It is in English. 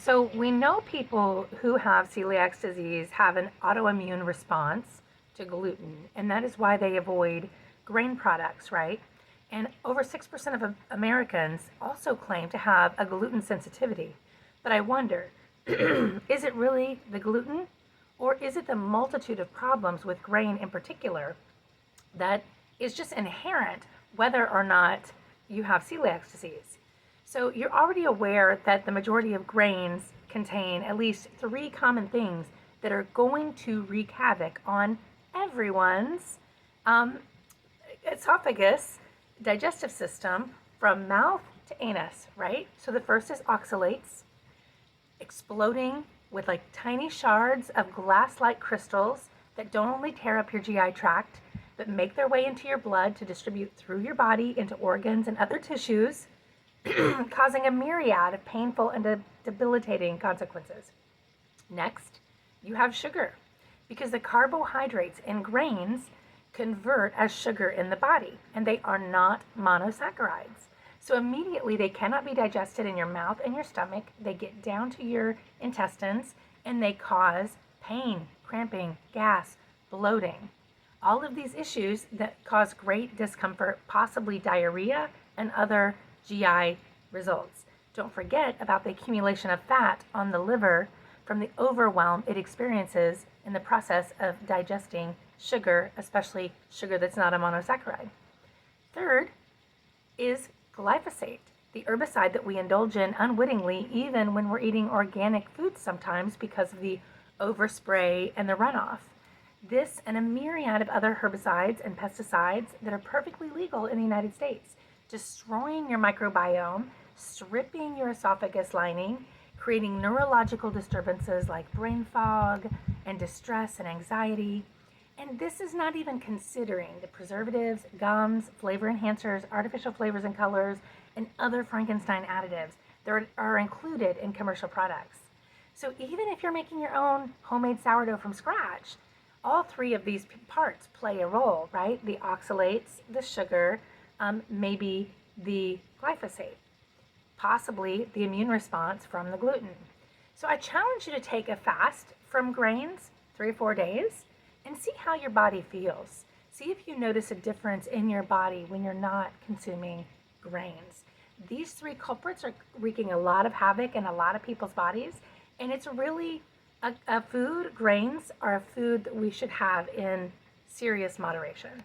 So we know people who have celiac disease have an autoimmune response to gluten, and that is why they avoid grain products, right? And over 6% of Americans also claim to have a gluten sensitivity. But I wonder, is it really the gluten, or is it the multitude of problems with grain in particular that is just inherent whether or not you have celiac disease? So you're already aware that the majority of grains contain at least three common things that are going to wreak havoc on everyone's um, esophagus, digestive system, from mouth to anus, right? So the first is oxalates, exploding with like tiny shards of glass-like crystals that don't only tear up your GI tract, but make their way into your blood to distribute through your body into organs and other tissues, causing a myriad of painful and debilitating consequences. Next, you have sugar, because the carbohydrates in grains convert as sugar in the body, and they are not monosaccharides. So immediately they cannot be digested in your mouth and your stomach. They get down to your intestines and they cause pain, cramping, gas, bloating. All of these issues that cause great discomfort, possibly diarrhea and other GI results. Don't forget about the accumulation of fat on the liver from the overwhelm it experiences in the process of digesting sugar, especially sugar that's not a monosaccharide. Third is glyphosate, the herbicide that we indulge in unwittingly, even when we're eating organic foods sometimes because of the overspray and the runoff. This and a myriad of other herbicides and pesticides that are perfectly legal in the United States, destroying your microbiome, stripping your esophagus lining, creating neurological disturbances like brain fog and distress and anxiety. And this is not even considering the preservatives, gums, flavor enhancers, artificial flavors and colors, and other Frankenstein additives that are included in commercial products. So even if you're making your own homemade sourdough from scratch, all three of these parts play a role, right? The oxalates, the sugar, maybe the glyphosate, possibly the immune response from the gluten. So I challenge you to take a fast from grains, 3 or 4 days, and see how your body feels. See if you notice a difference in your body when you're not consuming grains. These three culprits are wreaking a lot of havoc in a lot of people's bodies, and it's really a food. Grains are a food that we should have in serious moderation.